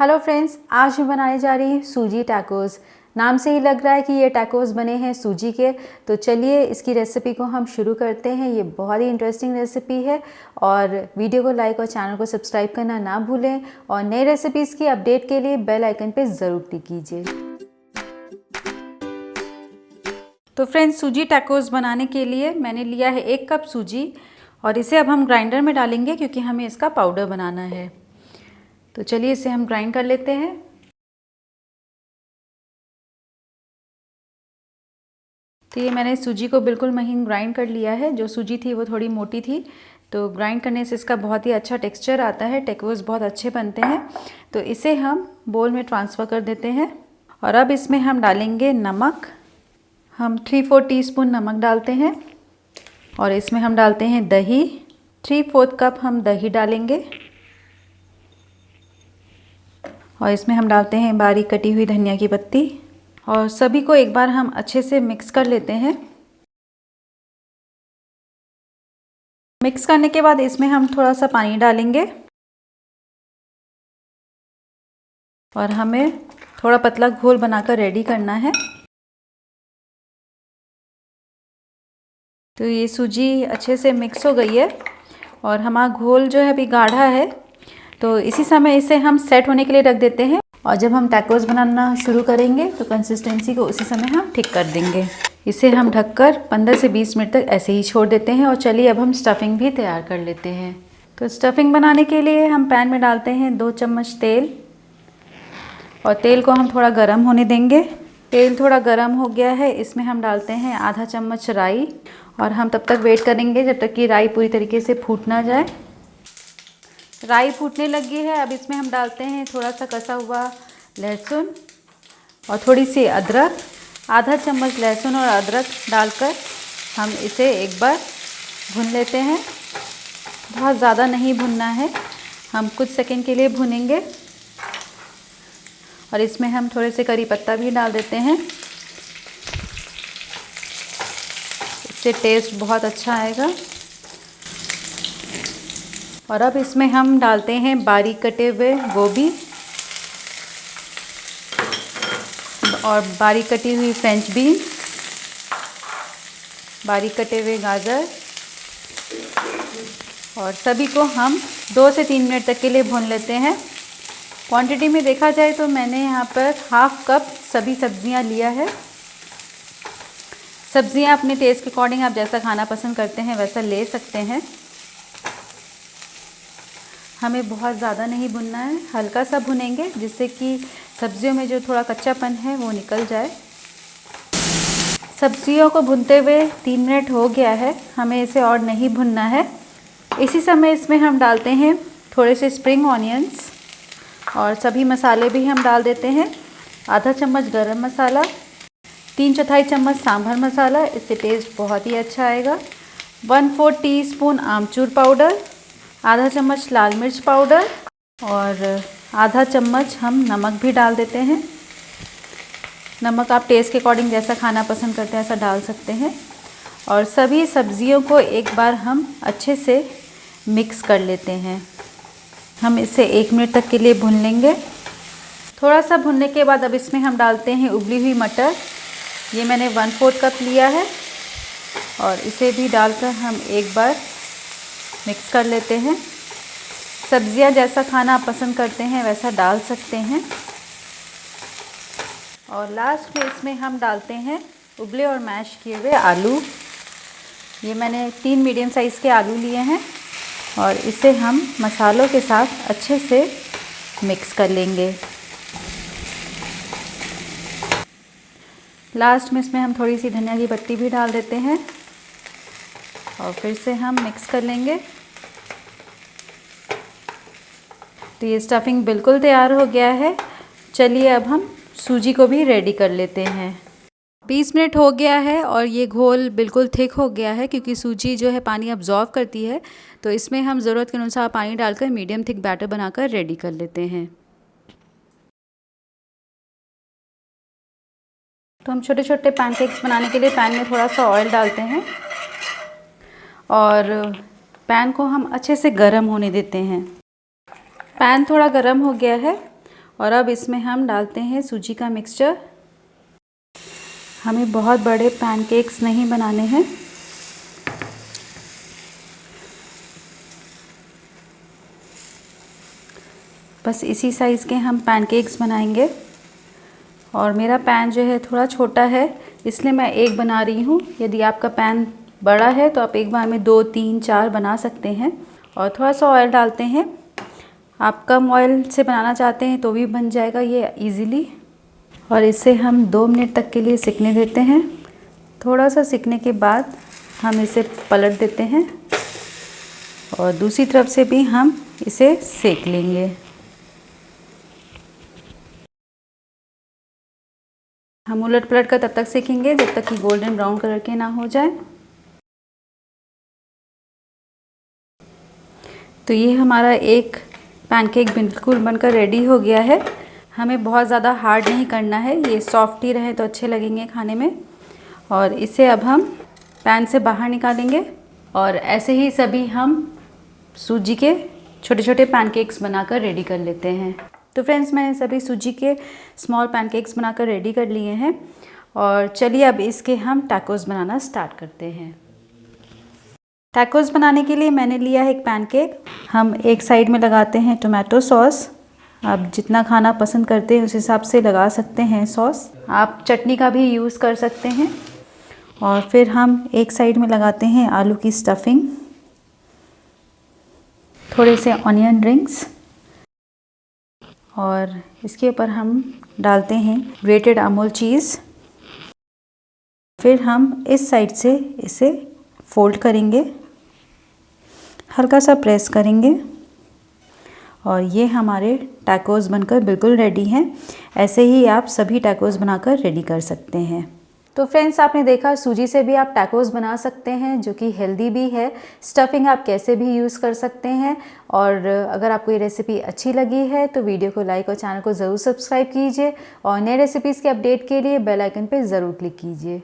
Hello friends, आज मैं बनाने जा रही हूँ सूजी टैकोस। नाम से ही लग रहा है कि ये टैकोस बने हैं सूजी के। तो चलिए इसकी रेसिपी को हम शुरू करते हैं। ये बहुत ही इंटरेस्टिंग रेसिपी है और वीडियो को लाइक और चैनल को सब्सक्राइब करना ना भूलें और नई रेसिपीज़ की अपडेट के लिए बेल आइकन पे ज़रूर क्लिक कीजिए। तो फ्रेंड्स, सूजी टैकोस बनाने के लिए मैंने लिया है 1 कप सूजी और इसे अब हम ग्राइंडर में डालेंगे क्योंकि हमें इसका पाउडर बनाना है। तो चलिए इसे हम ग्राइंड कर लेते हैं। तो ये मैंने सूजी को बिल्कुल महीन ग्राइंड कर लिया है। जो सूजी थी वो थोड़ी मोटी थी, तो ग्राइंड करने से इसका बहुत ही अच्छा टेक्सचर आता है, टैकोस बहुत अच्छे बनते हैं। तो इसे हम बोल में ट्रांसफ़र कर देते हैं और अब इसमें हम डालेंगे नमक। हम 3/4 टीस्पून नमक डालते हैं और इसमें हम डालते हैं दही। 3/4 कप हम दही डालेंगे और इसमें हम डालते हैं बारीक कटी हुई धनिया की पत्ती और सभी को एक बार हम अच्छे से मिक्स कर लेते हैं। मिक्स करने के बाद इसमें हम थोड़ा सा पानी डालेंगे और हमें थोड़ा पतला घोल बनाकर रेडी करना है। तो ये सूजी अच्छे से मिक्स हो गई है और हमारा घोल जो है अभी गाढ़ा है। तो इसी समय इसे हम सेट होने के लिए रख देते हैं और जब हम टैकोस बनाना शुरू करेंगे तो कंसिस्टेंसी को उसी समय हम ठीक कर देंगे। इसे हम ढककर 15 से 20 मिनट तक ऐसे ही छोड़ देते हैं और चलिए अब हम स्टफिंग भी तैयार कर लेते हैं। तो स्टफिंग बनाने के लिए हम पैन में डालते हैं 2 चम्मच तेल और तेल को हम थोड़ा गर्म होने देंगे। तेल थोड़ा गर्म हो गया है, इसमें हम डालते हैं आधा चम्मच राई और हम तब तक वेट करेंगे जब तक कि राई पूरी तरीके से फूट ना जाए। राई फूटने लगी है, अब इसमें हम डालते हैं थोड़ा सा कसा हुआ लहसुन और थोड़ी सी अदरक। आधा चम्मच लहसुन और अदरक डालकर हम इसे एक बार भून लेते हैं। बहुत ज़्यादा नहीं भुनना है, हम कुछ सेकंड के लिए भुनेंगे और इसमें हम थोड़े से करी पत्ता भी डाल देते हैं। इससे टेस्ट बहुत अच्छा आएगा। और अब इसमें हम डालते हैं बारीक कटे हुए गोभी और बारीक कटी हुई फ्रेंच बीन्स, बारीक कटे हुए गाजर और सभी को हम 2 से 3 मिनट तक के लिए भून लेते हैं। क्वांटिटी में देखा जाए तो मैंने यहाँ पर हाफ कप सभी सब्जियाँ लिया है। सब्जियाँ अपने टेस्ट के अकॉर्डिंग आप जैसा खाना पसंद करते हैं वैसा ले सकते हैं। हमें बहुत ज़्यादा नहीं भुनना है, हल्का सा भुनेंगे जिससे कि सब्जियों में जो थोड़ा कच्चापन है वो निकल जाए। सब्जियों को भुनते हुए 3 मिनट हो गया है, हमें इसे और नहीं भुनना है। इसी समय इसमें हम डालते हैं थोड़े से स्प्रिंग ऑनियंस और सभी मसाले भी हम डाल देते हैं। आधा चम्मच गरम मसाला, 3/4 चम्मच सांभर मसाला, इससे टेस्ट बहुत ही अच्छा आएगा। 1/4 टीस्पून आमचूर पाउडर, आधा चम्मच लाल मिर्च पाउडर और आधा चम्मच हम नमक भी डाल देते हैं। नमक आप टेस्ट के अकॉर्डिंग जैसा खाना पसंद करते हैं ऐसा डाल सकते हैं। और सभी सब्जियों को एक बार हम अच्छे से मिक्स कर लेते हैं। हम इसे 1 मिनट तक के लिए भून लेंगे। थोड़ा सा भुनने के बाद अब इसमें हम डालते हैं उबली हुई मटर। ये मैंने 1/4 कप लिया है और इसे भी डालकर हम एक बार मिक्स कर लेते हैं। सब्जियां जैसा खाना आप पसंद करते हैं वैसा डाल सकते हैं। और लास्ट में इसमें हम डालते हैं उबले और मैश किए हुए आलू। ये मैंने 3 मीडियम साइज़ के आलू लिए हैं और इसे हम मसालों के साथ अच्छे से मिक्स कर लेंगे। लास्ट में इसमें हम थोड़ी सी धनिया की पत्ती भी डाल देते हैं और फिर से हम मिक्स कर लेंगे। तो ये स्टफिंग बिल्कुल तैयार हो गया है। चलिए अब हम सूजी को भी रेडी कर लेते हैं। 20 मिनट हो गया है और ये घोल बिल्कुल थिक हो गया है क्योंकि सूजी जो है पानी अब्जॉर्व करती है। तो इसमें हम ज़रूरत के अनुसार पानी डालकर मीडियम थिक बैटर बनाकर रेडी कर लेते हैं। तो हम छोटे छोटे पैनकेक्स बनाने के लिए पैन में थोड़ा सा ऑयल डालते हैं और पैन को हम अच्छे से गर्म होने देते हैं। पैन थोड़ा गर्म हो गया है और अब इसमें हम डालते हैं सूजी का मिक्सचर। हमें बहुत बड़े पैनकेक्स नहीं बनाने हैं। बस इसी साइज़ के हम पैनकेक्स बनाएंगे। और मेरा पैन जो है थोड़ा छोटा है, इसलिए मैं एक बना रही हूँ। यदि आपका पैन बड़ा है तो आप एक बार में 2, 3, 4 बना सकते हैं। और थोड़ा सा ऑयल डालते हैं। आप कम ऑयल से बनाना चाहते हैं तो भी बन जाएगा ये इजीली। और इसे हम 2 मिनट तक के लिए सिकने देते हैं। थोड़ा सा सिकने के बाद हम इसे पलट देते हैं और दूसरी तरफ से भी हम इसे सेक लेंगे। हम उलट पलट कर तब तक सेकेंगे जब तक कि गोल्डन ब्राउन कलर के ना हो जाए। तो ये हमारा एक पैनकेक बिल्कुल बनकर रेडी हो गया है। हमें बहुत ज़्यादा हार्ड नहीं करना है, ये सॉफ्ट ही रहे तो अच्छे लगेंगे खाने में। और इसे अब हम पैन से बाहर निकालेंगे और ऐसे ही सभी हम सूजी के छोटे छोटे पैनकेक्स बनाकर रेडी कर लेते हैं। तो फ्रेंड्स, मैंने सभी सूजी के स्मॉल पैनकेक्स बनाकर रेडी कर लिए हैं। और चलिए अब इसके हम टैकोस बनाना स्टार्ट करते हैं। टैकोस बनाने के लिए मैंने लिया है एक पैनकेक। हम एक साइड में लगाते हैं टोमेटो सॉस। आप जितना खाना पसंद करते हैं उस हिसाब से लगा सकते हैं सॉस। आप चटनी का भी यूज़ कर सकते हैं। और फिर हम एक साइड में लगाते हैं आलू की स्टफिंग, थोड़े से ऑनियन रिंग्स, और इसके ऊपर हम डालते हैं ग्रेटेड अमूल चीज़। फिर हम इस साइड से इसे फोल्ड करेंगे, हल्का सा प्रेस करेंगे और ये हमारे टैकोस बनकर बिल्कुल रेडी हैं। ऐसे ही आप सभी टैकोस बनाकर रेडी कर सकते हैं। तो फ्रेंड्स, आपने देखा सूजी से भी आप टैकोस बना सकते हैं जो कि हेल्दी भी है। स्टफिंग आप कैसे भी यूज़ कर सकते हैं। और अगर आपको ये रेसिपी अच्छी लगी है तो वीडियो को लाइक और चैनल को ज़रूर सब्सक्राइब कीजिए और नए रेसिपीज़ के अपडेट के लिए बेल आइकन पर ज़रूर क्लिक कीजिए।